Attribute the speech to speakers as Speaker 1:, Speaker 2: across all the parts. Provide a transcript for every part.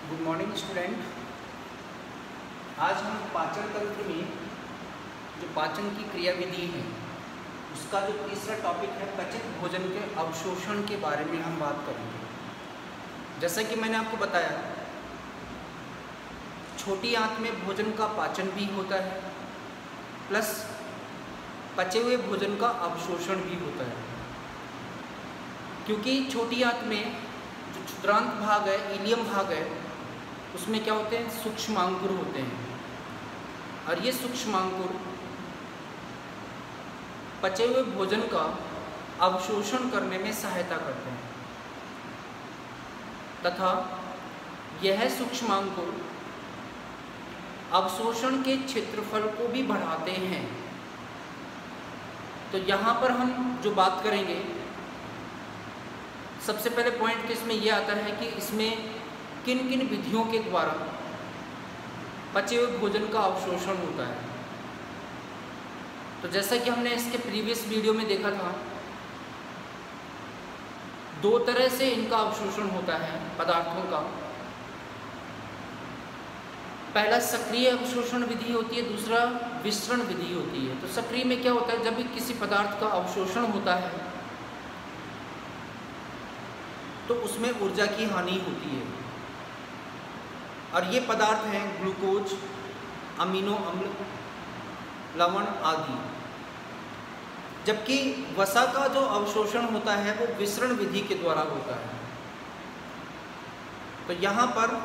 Speaker 1: Good morning student. आज हम पाचन तंत्र में जो पाचन की क्रियाविधि है उसका जो तीसरा टॉपिक है पचित भोजन के अवशोषण के बारे में हम बात करेंगे। जैसा कि मैंने आपको बताया, छोटी आंत में भोजन का पाचन भी होता है प्लस पचे हुए भोजन का अवशोषण भी होता है। क्योंकि छोटी आंत में जो क्षुद्रांत भाग है, इलियम भाग है, उसमें क्या होते हैं, सूक्ष्मांकुर होते हैं और ये सूक्ष्मांकुर पचे हुए भोजन का अवशोषण करने में सहायता करते हैं तथा यह सूक्ष्मांकुर अवशोषण के क्षेत्रफल को भी बढ़ाते हैं। तो यहाँ पर हम जो बात करेंगे, सबसे पहले पॉइंट तो इसमें यह आता है कि इसमें किन किन विधियों के द्वारा पचे हुए भोजन का अवशोषण होता है। तो जैसा कि हमने इसके प्रीवियस वीडियो में देखा था, दो तरह से इनका अवशोषण होता है पदार्थों का। पहला सक्रिय अवशोषण विधि होती है, दूसरा विसरण विधि होती है। तो सक्रिय में क्या होता है, जब भी किसी पदार्थ का अवशोषण होता है तो उसमें ऊर्जा की हानि होती है और ये पदार्थ हैं ग्लूकोज, अमीनो अम्ल, लवण आदि। जबकि वसा का जो अवशोषण होता है वो विसरण विधि के द्वारा होता है। तो यहाँ पर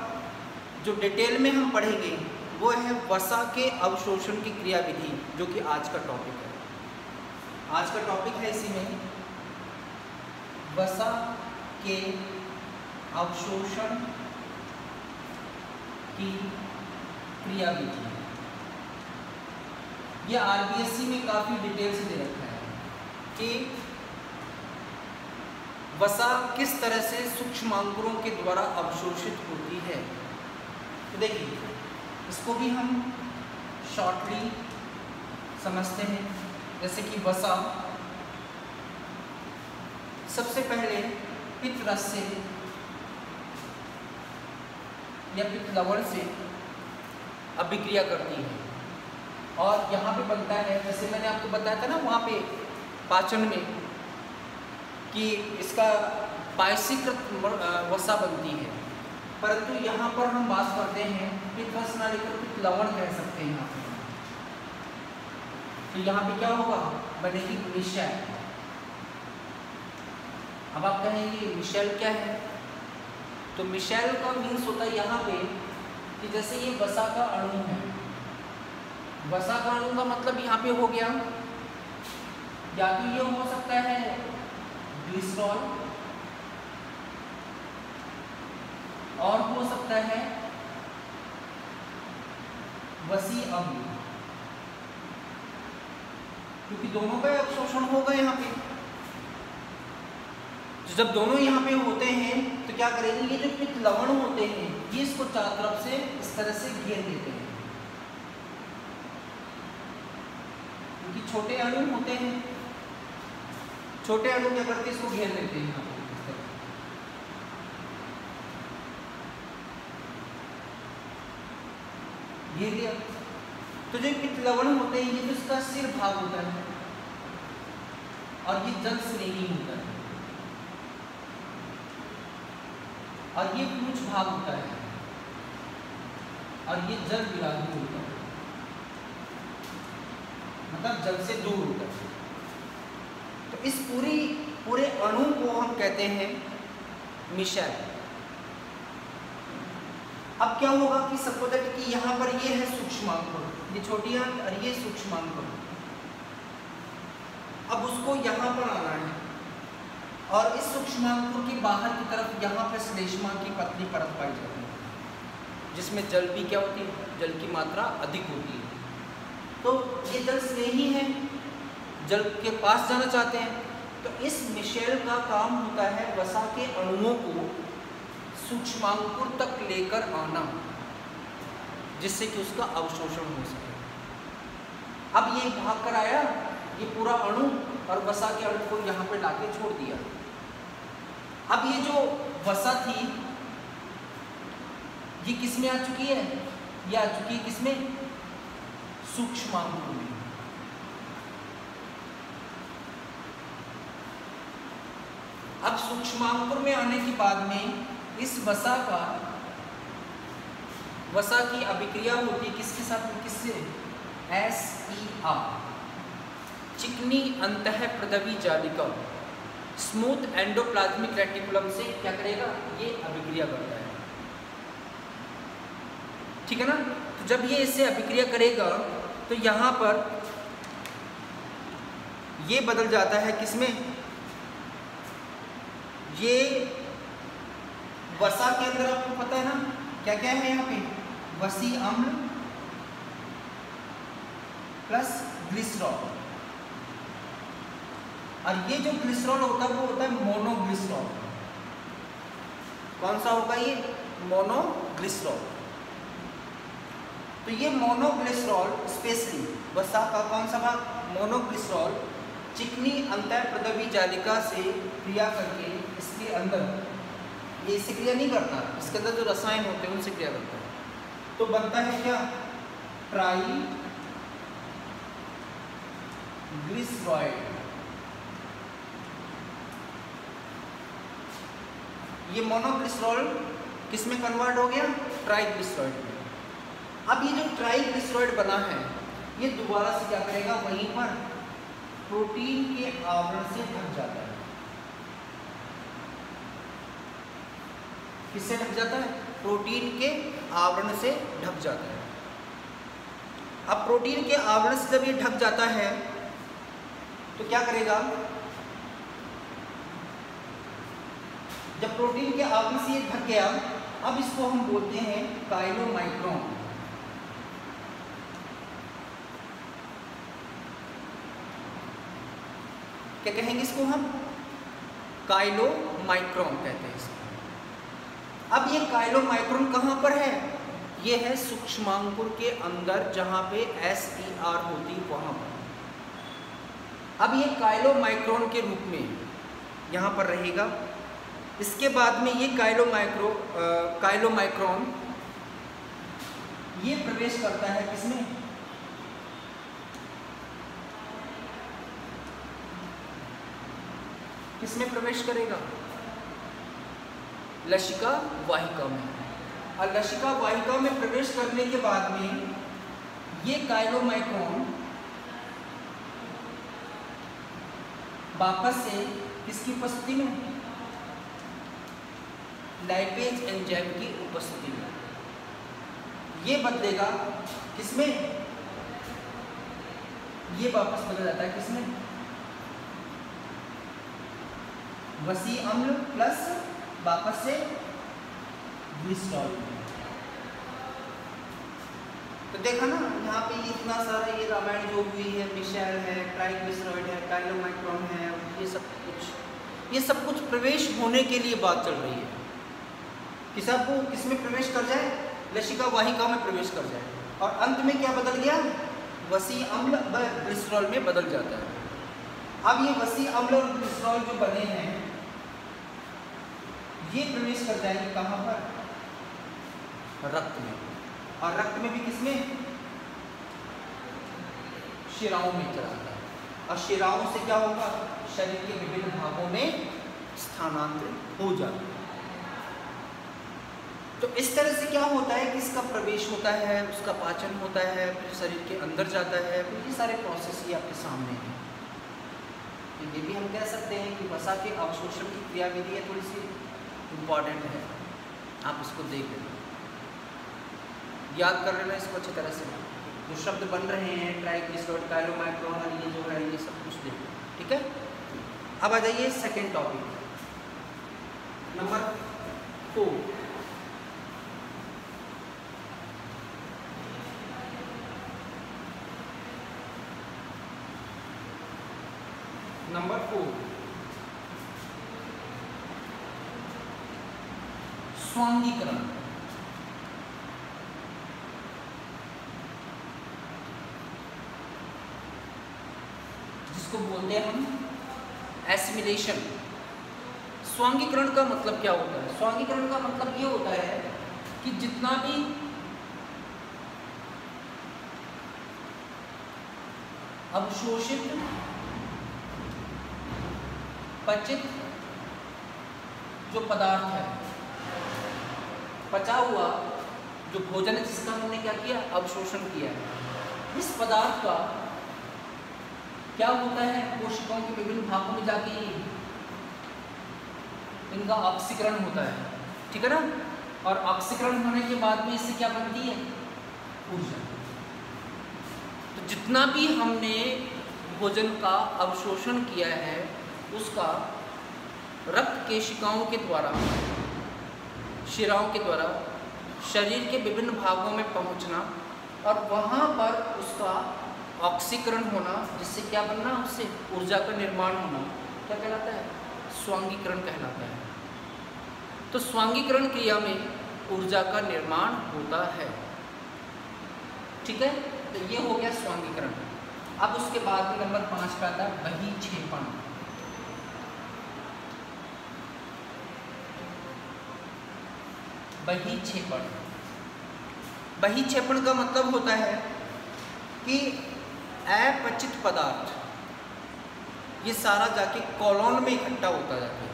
Speaker 1: जो डिटेल में हम पढ़ेंगे वो है वसा के अवशोषण की क्रियाविधि, जो कि आज का टॉपिक है। आज का टॉपिक है इसी में वसा के अवशोषण की क्रियाविधि। यह आरबीएससी में काफ़ी डिटेल से दे रखा है कि वसा किस तरह से सूक्ष्मांकुरों के द्वारा अवशोषित होती है। तो देखिए, इसको भी हम शॉर्टली समझते हैं। जैसे कि वसा सबसे पहले पित्त रस से या पित्त लवण से अभिक्रिया करती है और यहाँ पे बनता है, जैसे मैंने आपको बताया था ना वहाँ पे पाचन में, कि इसका पायसीकृत वसा बनती है। परंतु यहाँ पर हम बात करते हैं पित्त रस ना लेकर पित्त लवण कह सकते हैं यहाँ पे। तो यहाँ पे क्या होगा, बनेगी मिशेल। अब आप कहेंगे मिशेल क्या है? तो मिशेल का मीन्स होता है यहाँ पे कि जैसे ये वसा का अणु है, वसा का अणु का मतलब यहाँ पे हो गया, या तो ये हो सकता है ग्लिसरॉल और हो सकता है वसी अम्ल, क्योंकि दोनों का अवशोषण होगा यहाँ पे। तो जब दोनों यहाँ पे होते हैं तो क्या करेंगे, ये जो पित्त लवण होते हैं ये इसको चारों तरफ से इस तरह से घेर देते हैं, क्योंकि छोटे अणु होते हैं, छोटे अणु क्या करते हैं, इसको घेर लेते हैं यहाँ पे इस तरह। घेर लिया। तो जो पित्त लवण होते हैं ये तो इसका सिर भाग होता है और ये जल स्नेही होता है और ये पूंछ भाग होता है और ये जल विरागी होता है, मतलब जल से दूर होता है। तो इस पूरे अणु को हम कहते हैं मिशेल। अब क्या होगा कि सपोज दैट कि यहाँ पर ये है सूक्ष्मांकुर, ये छोटी आंत और ये सूक्ष्मांकुर। अब उसको यहाँ पर आना है और इस सूक्ष्मांकुर की बाहर की तरफ यहाँ पर श्लेष्मा की पतली परत पाई जाती है, जिसमें जल भी क्या होती है, जल की मात्रा अधिक होती है। तो ये जल स्नेही है, जल के पास जाना चाहते हैं। तो इस मिशेल का काम होता है वसा के अणुओं को सूक्ष्मांकुर तक लेकर आना, जिससे कि उसका अवशोषण हो सके। अब ये भाग कर आया, ये पूरा अणु और वसा के अणु को यहाँ पे लाके छोड़ दिया। अब ये जो वसा थी ये किस में आ चुकी है? ये आ चुकी है किसमें? सूक्ष्मांकुर में। अब सूक्ष्मांकुर में आने के बाद में इस वसा की अभिक्रिया होती है किसके साथ में? किससे? SER, चिकनी अंतः प्रदवी जालिका, स्मूथ एंडोप्लाज्मिक रेटिकुलम से क्या करेगा? ये अभिक्रिया करता है, ठीक है ना। तो जब ये इससे अभिक्रिया करेगा तो यहाँ पर ये बदल जाता है किसमें? ये वसा के अंदर आपको पता है ना क्या क्या है यहाँ पे? वसी अम्ल प्लस ग्लिसरॉल, और ये जो ग्लिसरॉल होता है वो होता है मोनोग्लिसरॉल। कौन सा होगा ये? मोनोग्लिसरॉल। तो ये मोनोग्लिसरॉल स्पेशली वसा का कौन सा भाग? मोनोग्लिसरॉल चिकनी अंतः प्रदवी जालिका से क्रिया करके इसके अंदर, ये इससे क्रिया नहीं करता, इसके अंदर जो रसायन होते हैं उनसे क्रिया करता है, तो बनता है क्या? ट्राई ग्लिसरॉइड। ये मोनोग्लिसरॉल किस में कन्वर्ट हो गया? ट्राइग्लिसरॉइड में। अब ये जो ट्राइग्लिसरॉइड बना है ये दोबारा से क्या करेगा? वहीं पर प्रोटीन के आवरण से ढक जाता है। किससे ढक जाता है? प्रोटीन के आवरण से ढक जाता है। अब प्रोटीन के आवरण से जब ये ढक जाता है तो क्या करेगा? जब प्रोटीन के आवरण से ये ढक गया, अब इसको हम बोलते हैं काइलोमाइक्रोन। क्या कहेंगे इसको हम? काइलोमाइक्रोन कहते हैं इसको। अब ये काइलोमाइक्रोन कहाँ पर है? ये है सूक्ष्मांकुर के अंदर जहाँ पे SER होती वहाँ पर। अब ये काइलोमाइक्रोन के रूप में यहाँ पर रहेगा। इसके बाद में ये काइलोमाइक्रोन ये प्रवेश करता है किसमें? किसमें प्रवेश करेगा? लसिका वाहिका में। और लसिका वाहिका में प्रवेश करने के बाद में ये काइलोमाइक्रोन वापस से किसकी उपस्थिति में? लाइपेज एंजाइम की उपस्थिति में ये बदलेगा किसमें? ये वापस बदल जाता है किसमें? वसी अम्ल प्लस वापस से ग्लिसरॉल। तो देखा ना यहाँ पे इतना सारा ये रामायण जो हुई है, मिशेल है, ट्राइग्लिसरॉइड है, काइलोमाइक्रोन है, ये सब कुछ प्रवेश होने के लिए बात चल रही है कि सबको किसमें प्रवेश कर जाए? लसिका वाहिका में प्रवेश कर जाए। और अंत में क्या बदल गया? वसी अम्ल व ग्लिसरॉल में बदल जाता है। अब ये वसी अम्ल और ग्लिसरॉल जो बने हैं ये प्रवेश कर जाएंगे कहाँ पर? रक्त में। और रक्त में भी किसमें? शिराओं में चला जाता है। और शिराओं से क्या होगा? शरीर के विभिन्न भागों में स्थानांतरित हो जाता है। तो इस तरह से क्या होता है कि इसका प्रवेश होता है, उसका पाचन होता है, फिर शरीर के अंदर जाता है। तो ये सारे प्रोसेस ही आपके सामने हैं। तो ये भी हम कह सकते हैं कि वसा के अवशोषण की क्रियाविधि है, थोड़ी सी इम्पॉर्टेंट है, आप इसको देख लेना, याद कर लेना इसको अच्छी तरह से। जो शब्द बन रहे हैं ट्राइग्लिसरॉइड, काइलोमाइक्रोन और ये जो है ये सब कुछ देख लो, ठीक है। अब आ जाइए सेकेंड टॉपिक नंबर 4। नंबर 4 स्वांगीकरण। जिसको बोलते हैं हम एसिमिलेशन। स्वांगीकरण का मतलब क्या होता है? स्वांगीकरण का मतलब ये होता है कि जितना भी अवशोषित पचित जो पदार्थ है, पचा हुआ जो भोजन है जिसका हमने क्या किया, अवशोषण किया है, इस पदार्थ का क्या होता है, कोशिकाओं के विभिन्न भागों में जाके इनका ऑक्सीकरण होता है, ठीक है ना। और ऑक्सीकरण होने के बाद में इससे क्या बनती है, ऊर्जा। तो जितना भी हमने भोजन का अवशोषण किया है उसका रक्त केशिकाओं के द्वारा, शिराओं के द्वारा शरीर के विभिन्न भागों में पहुंचना और वहां पर उसका ऑक्सीकरण होना, जिससे क्या बनना, उससे ऊर्जा का निर्माण होना, क्या कहलाता है, स्वांगीकरण कहलाता है। तो स्वांगीकरण क्रिया में ऊर्जा का निर्माण होता है, ठीक है। तो ये हो गया स्वांगीकरण। अब उसके बाद में नंबर 5 पे आता है बहिक्षेपण। बहिक्षेपण, बहिक्षेपण का मतलब होता है कि अपचित पदार्थ ये सारा जाके कोलोन में इकट्ठा होता जाता है,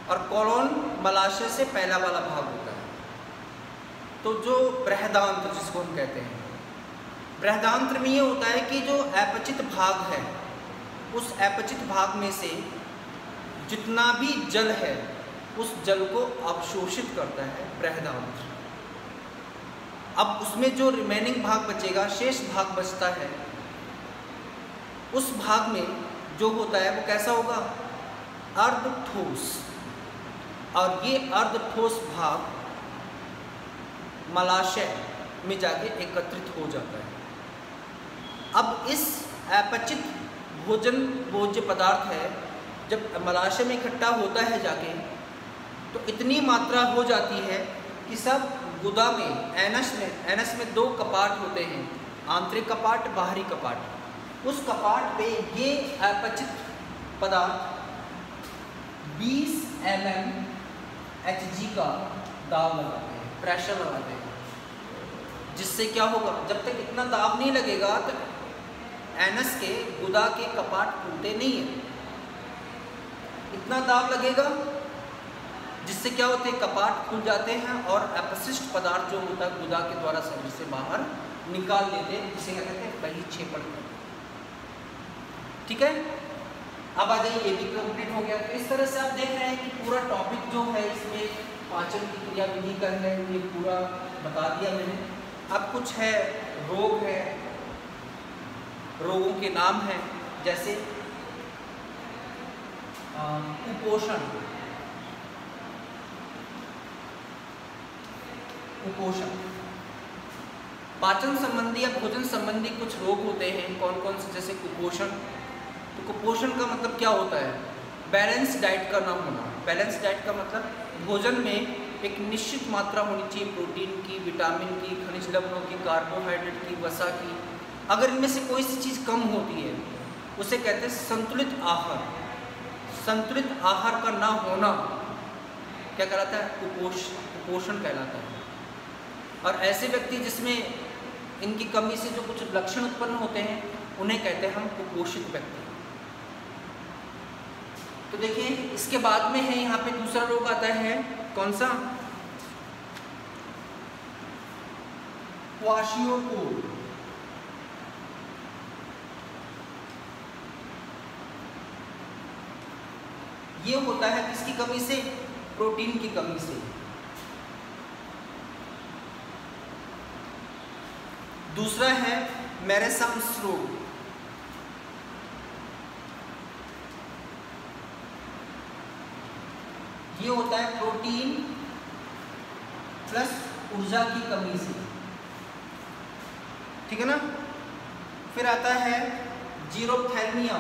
Speaker 1: और कोलोन मलाशय से पहला वाला भाग होता है। तो जो बृहदांत्र जिसको हम कहते हैं, बृहदांत्र में ये होता है कि जो अपचित भाग है उस अपचित भाग में से जितना भी जल है उस जल को अवशोषित करता है बृहदांत्र। अब उसमें जो रिमेनिंग भाग बचेगा, शेष भाग बचता है, उस भाग में जो होता है वो कैसा होगा, अर्धठोस। और ये अर्धठोस भाग मलाशय में जाके एकत्रित हो जाता है। अब इस अपचित भोज्य पदार्थ है जब मलाशय में इकट्ठा होता है जाके, तो इतनी मात्रा हो जाती है कि सब गुदा में, एनस में 2 कपाट होते हैं, आंतरिक कपाट, बाहरी कपाट। उस कपाट पे ये अपचित पदार्थ 20 mm Hg का दाब लगाते हैं, प्रेशर लगाते हैं, जिससे क्या होगा, जब तक इतना दाब नहीं लगेगा तो एनस के, गुदा के कपाट खुलते नहीं है। इतना दाब लगेगा जिससे क्या होते हैं, कपाट खुल जाते हैं और अपशिष्ट पदार्थ जो होता है गुदा के द्वारा शरीर से बाहर निकाल लेते हैं, जिसे क्या कहते हैं, बहिक्षेपण। ठीक है, अब आ जाइए, ये भी कंप्लीट हो गया। तो इस तरह से आप देख रहे हैं कि पूरा टॉपिक जो है इसमें पाचन की क्रिया विधि का है, ये पूरा बता दिया मैंने। अब कुछ है, रोग है, रोगों के नाम हैं, जैसे कुपोषण। कुपोषण पाचन संबंधी या भोजन संबंधी कुछ रोग होते हैं। कौन कौन से, जैसे कुपोषण। तो कुपोषण का मतलब क्या होता है, बैलेंस डाइट का ना होना। बैलेंस डाइट का मतलब भोजन में एक निश्चित मात्रा होनी चाहिए, प्रोटीन की, विटामिन की, खनिज लवणों की, कार्बोहाइड्रेट की, वसा की। अगर इनमें से कोई सी चीज़ कम होती है उसे कहते हैं संतुलित आहार। संतुलित आहार का ना होना क्या कहलाता है, कुपोषण कहलाता है। और ऐसे व्यक्ति जिसमें इनकी कमी से जो कुछ लक्षण उत्पन्न होते हैं उन्हें कहते हैं हम कुपोषित व्यक्ति। तो देखिए, इसके बाद में है यहाँ पे दूसरा रोग आता है, कौन सा, क्वाशियोकोर। ये होता है किसकी कमी से, प्रोटीन की कमी से। दूसरा है मेरेसाम्स रोग। ये होता है प्रोटीन प्लस ऊर्जा की कमी से, ठीक है ना। फिर आता है जीरोथैल्मिया।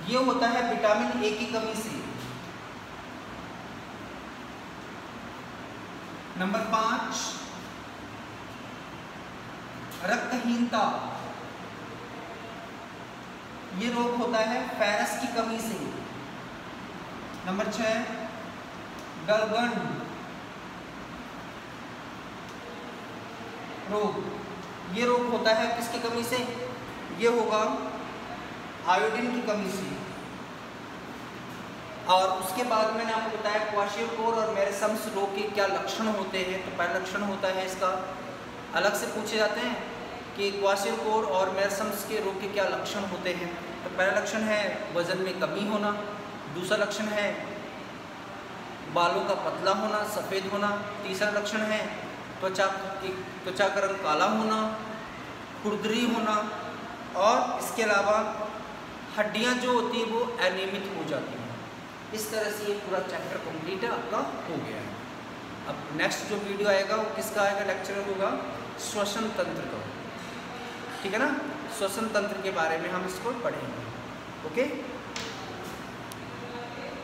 Speaker 1: ये होता है विटामिन ए की कमी से। नंबर 5 रक्तहीनता। ये रोग होता है फेरस की कमी से। नंबर 6 गलगंड रोग, ये रोग होता है किसकी कमी से? ये होगा आयोडीन की कमी से। और उसके बाद मैंने आपको बताया क्वाशियोकोर और मेरेस्मस रोग के क्या लक्षण होते हैं। तो पहला लक्षण होता है इसका, अलग से पूछे जाते हैं कि क्वाशियोकोर और मेरेस्मस के रोग के क्या लक्षण होते हैं। तो पहला लक्षण है वजन में कमी होना, दूसरा लक्षण है बालों का पतला होना, सफ़ेद होना, तीसरा लक्षण है त्वचा का रंग काला होना, खुरदरी होना, और इसके अलावा हड्डियां जो होती हैं वो अनियमित हो जाती हैं। इस तरह से ये पूरा चैप्टर कंप्लीट है, आपका हो गया है। अब नेक्स्ट जो वीडियो आएगा वो किसका आएगा, लेक्चर होगा श्वसन तंत्र का, ठीक है ना। श्वसन तंत्र के बारे में हम इसको पढ़ेंगे। ओके।